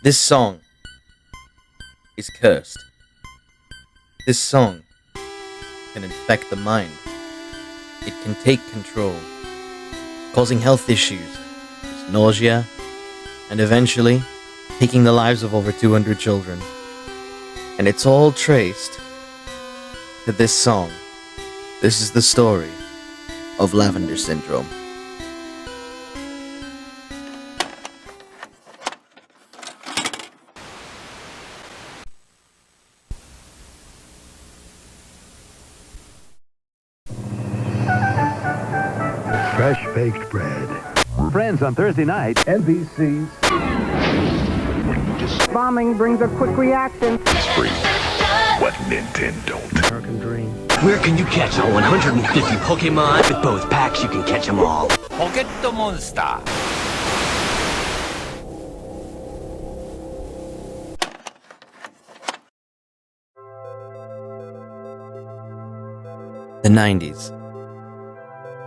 This song is cursed. This song can infect the mind. It can take control, causing health issues, nausea, and eventually taking the lives of over 200 children. And it's all traced to this song. This is the story of Lavender syndrome. Fresh baked bread. Friends on Thursday night. NBC's. Bombing brings a quick reaction. It's free. What Nintendo? American Dream. Where can you catch all 150 Pokemon? With both packs, you can catch them all. Forget the monster. The 90s.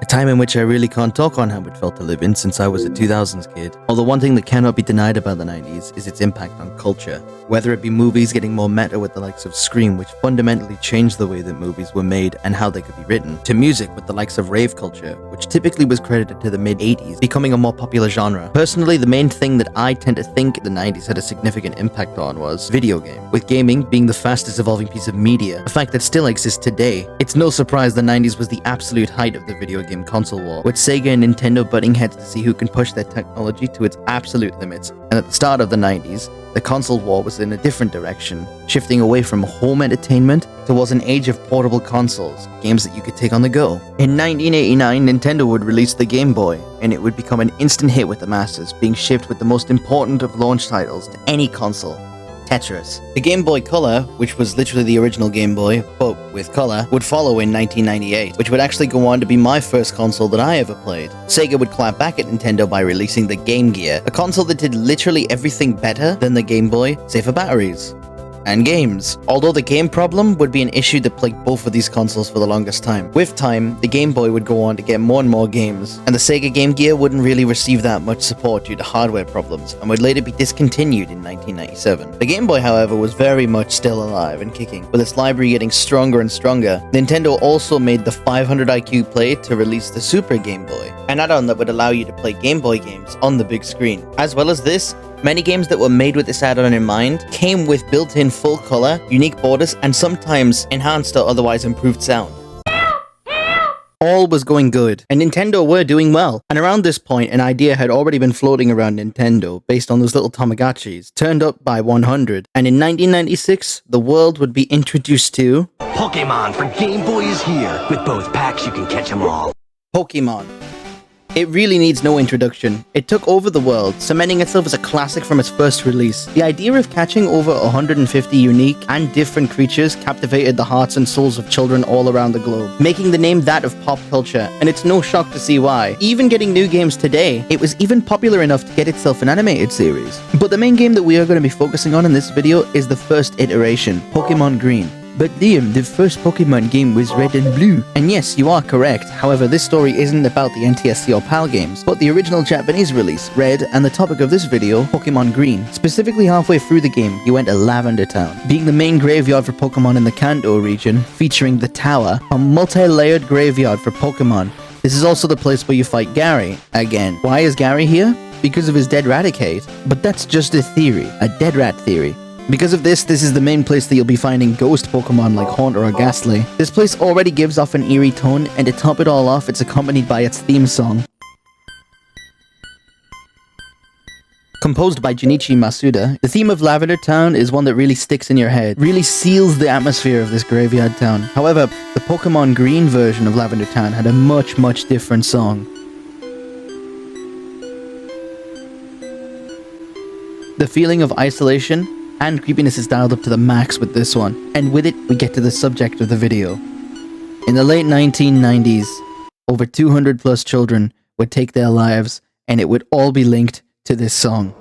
A time in which I really can't talk on how it felt to live in since I was a 2000s kid. Although one thing that cannot be denied about the 90s is its impact on culture. Whether it be movies getting more meta with the likes of Scream, which fundamentally changed the way that movies were made and how they could be written, to music with the likes of rave culture, which typically was credited to the mid-80s, becoming a more popular genre. Personally, the main thing that I tend to think the 90s had a significant impact on was video game, with gaming being the fastest evolving piece of media, a fact that still exists today. It's no surprise the 90s was the absolute height of the video game console war, with Sega and Nintendo butting heads to see who can push their technology to its absolute limits. And at the start of the 90s, the console war was in a different direction, shifting away from home entertainment towards an age of portable consoles, games that you could take on the go. In 1989, Nintendo would release the Game Boy, and it would become an instant hit with the masses, being shipped with the most important of launch titles to any console: Tetris. The Game Boy Color, which was literally the original Game Boy, but with color, would follow in 1998, which would actually go on to be my first console that I ever played. Sega would clap back at Nintendo by releasing the Game Gear, a console that did literally everything better than the Game Boy, save for batteries and games. Although the game problem would be an issue that plagued both of these consoles for the longest time. With time, the Game Boy would go on to get more and more games, and the Sega Game Gear wouldn't really receive that much support due to hardware problems, and would later be discontinued in 1997. The Game Boy, however, was very much still alive and kicking, with its library getting stronger and stronger. Nintendo also made the 500 IQ play to release the Super Game Boy, an add-on that would allow you to play Game Boy games on the big screen. As well as this, many games that were made with this add-on in mind came with built-in full-color, unique borders, and sometimes enhanced or otherwise improved sound. All was going good, and Nintendo were doing well. And around this point, an idea had already been floating around Nintendo, based on those little Tamagotchis, turned up by 100. And in 1996, the world would be introduced to Pokemon for Game Boy is here. With both packs, you can catch them all. Pokemon. It really needs no introduction. It took over the world, cementing itself as a classic from its first release. The idea of catching over 150 unique and different creatures captivated the hearts and souls of children all around the globe, making the name that of pop culture, and it's no shock to see why. Even getting new games today, it was even popular enough to get itself an animated series. But the main game that we are going to be focusing on in this video is the first iteration, Pokemon Green. But Liam, the first Pokemon game was Red and Blue. And yes, you are correct. However, this story isn't about the NTSC or PAL games, but the original Japanese release, Red, and the topic of this video, Pokemon Green. Specifically halfway through the game, you enter Lavender Town, being the main graveyard for Pokemon in the Kanto region, featuring the Tower, a multi-layered graveyard for Pokemon. This is also the place where you fight Gary, again. Why is Gary here? Because of his dead Raticate. But that's just a theory, a dead rat theory. Because of this is the main place that you'll be finding ghost Pokemon like Haunter or Ghastly. This place already gives off an eerie tone, and to top it all off, it's accompanied by its theme song. Composed by Junichi Masuda, the theme of Lavender Town is one that really sticks in your head, really seals the atmosphere of this graveyard town. However, the Pokemon Green version of Lavender Town had a much different song. The feeling of isolation and creepiness is dialed up to the max with this one, and with it, we get to the subject of the video. In the late 1990s, over 200 plus children would take their lives, and it would all be linked to this song.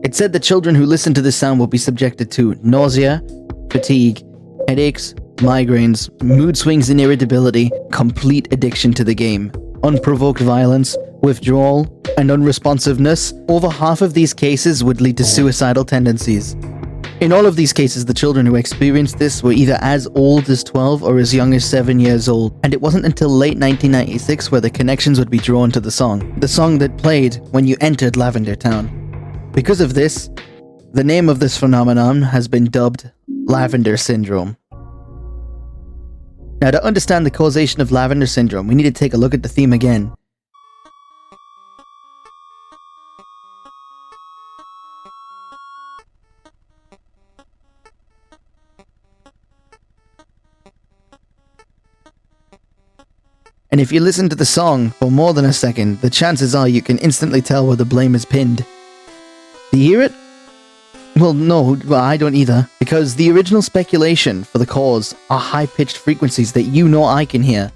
It said that children who listened to this sound would be subjected to nausea, fatigue, headaches, migraines, mood swings and irritability, complete addiction to the game, unprovoked violence, withdrawal, and unresponsiveness, over half of these cases would lead to suicidal tendencies. In all of these cases, the children who experienced this were either as old as 12 or as young as 7 years old, and it wasn't until late 1996 where the connections would be drawn to the song that played when you entered Lavender Town. Because of this, the name of this phenomenon has been dubbed Lavender Syndrome. Now, to understand the causation of Lavender Syndrome, we need to take a look at the theme again. And if you listen to the song for more than a second, the chances are you can instantly tell where the blame is pinned. Do you hear it? Well, no, I don't either, because the original speculation for the cause are high-pitched frequencies that you know I can hear.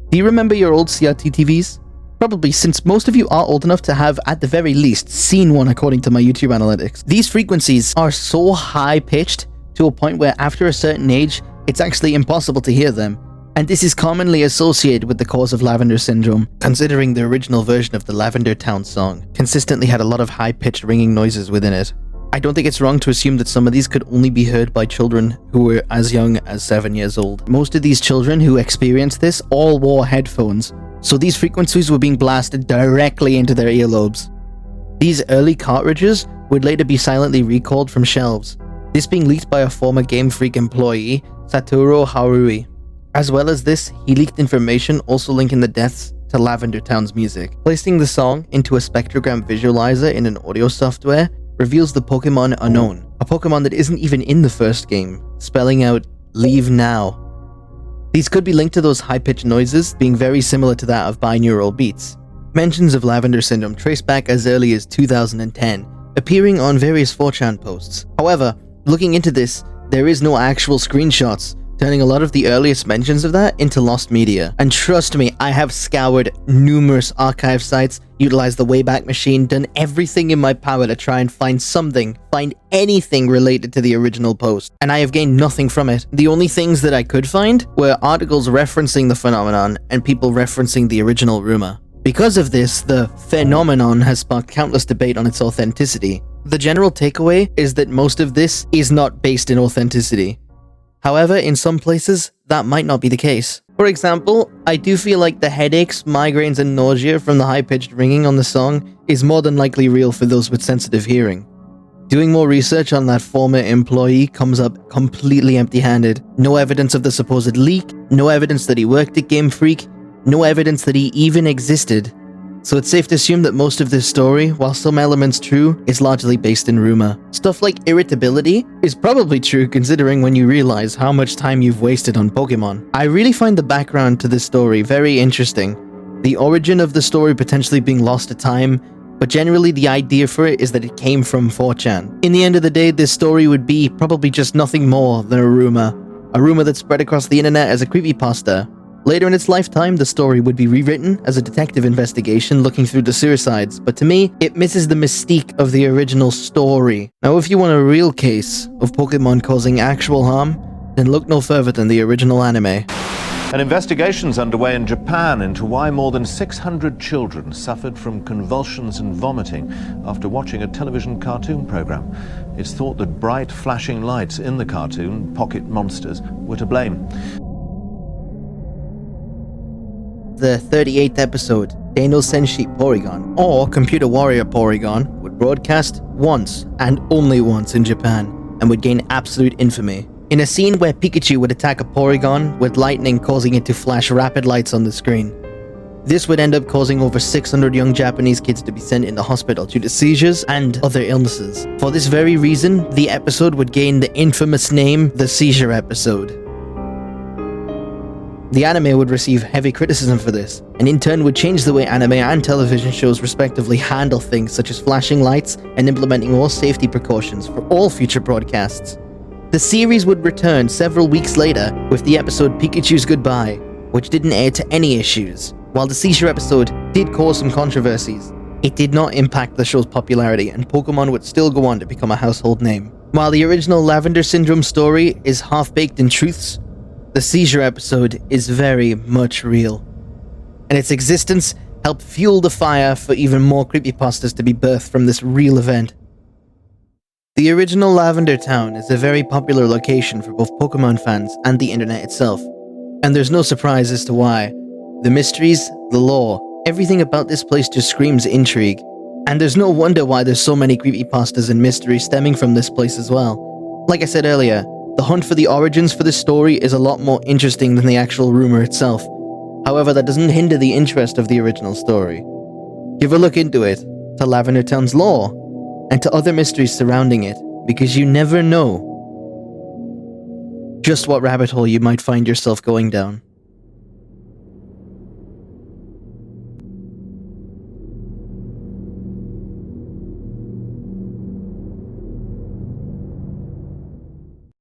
Do you remember your old CRT TVs? Probably, since most of you are old enough to have, at the very least, seen one according to my YouTube analytics. These frequencies are so high-pitched to a point where after a certain age, it's actually impossible to hear them. And this is commonly associated with the cause of Lavender Syndrome, considering the original version of the Lavender Town song consistently had a lot of high-pitched ringing noises within it. I don't think it's wrong to assume that some of these could only be heard by children who were as young as 7 years old. Most of these children who experienced this all wore headphones, so these frequencies were being blasted directly into their earlobes. These early cartridges would later be silently recalled from shelves, this being leaked by a former Game Freak employee, Satoru Harui. As well as this, he leaked information also linking the deaths to Lavender Town's music. Placing the song into a spectrogram visualizer in an audio software reveals the Pokemon Unknown, a Pokemon that isn't even in the first game, spelling out "Leave Now." These could be linked to those high-pitched noises being very similar to that of binaural beats. Mentions of Lavender Syndrome trace back as early as 2010, appearing on various 4chan posts. However, looking into this, there is no actual screenshots, turning a lot of the earliest mentions of that into lost media. And trust me, I have scoured numerous archive sites, utilized the Wayback Machine, done everything in my power to try and find anything related to the original post, and I have gained nothing from it. The only things that I could find were articles referencing the phenomenon and people referencing the original rumor. Because of this, the phenomenon has sparked countless debate on its authenticity. The general takeaway is that most of this is not based in authenticity. However, in some places, that might not be the case. For example, I do feel like the headaches, migraines, and nausea from the high-pitched ringing on the song is more than likely real for those with sensitive hearing. Doing more research on that former employee comes up completely empty-handed. No evidence of the supposed leak, no evidence that he worked at Game Freak, no evidence that he even existed. So it's safe to assume that most of this story, while some elements true, is largely based in rumor. Stuff like irritability is probably true considering when you realize how much time you've wasted on Pokemon. I really find the background to this story very interesting. The origin of the story potentially being lost to time, but generally the idea for it is that it came from 4chan. In the end of the day, this story would be probably just nothing more than a rumor that spread across the internet as a creepypasta. Later in its lifetime, the story would be rewritten as a detective investigation looking through the suicides, but to me, it misses the mystique of the original story. Now, if you want a real case of Pokemon causing actual harm, then look no further than the original anime. An investigation's underway in Japan into why more than 600 children suffered from convulsions and vomiting after watching a television cartoon program. It's thought that bright flashing lights in the cartoon, Pocket Monsters, were to blame. The 38th episode, Dano Senshi Porygon, or Computer Warrior Porygon, would broadcast once and only once in Japan, and would gain absolute infamy. In a scene where Pikachu would attack a Porygon, with lightning causing it to flash rapid lights on the screen. This would end up causing over 600 young Japanese kids to be sent into hospital due to seizures and other illnesses. For this very reason, the episode would gain the infamous name, the Seizure episode. The anime would receive heavy criticism for this, and in turn would change the way anime and television shows respectively handle things such as flashing lights and implementing more safety precautions for all future broadcasts. The series would return several weeks later with the episode Pikachu's Goodbye, which didn't air to any issues. While the Seizure episode did cause some controversies, it did not impact the show's popularity, and Pokemon would still go on to become a household name. While the original Lavender Syndrome story is half-baked in truths, the Seizure episode is very much real, and its existence helped fuel the fire for even more creepypastas to be birthed from this real event. The original Lavender town is a very popular location for both Pokemon fans and the internet itself, and there's no surprise as to why. The mysteries, the lore, everything about this place just screams intrigue, and there's no wonder why there's so many creepypastas and mysteries stemming from this place as well. Like I said earlier, the hunt for the origins for this story is a lot more interesting than the actual rumor itself. However, that doesn't hinder the interest of the original story. Give a look into it, to Lavender Town's lore, and to other mysteries surrounding it, because you never know just what rabbit hole you might find yourself going down.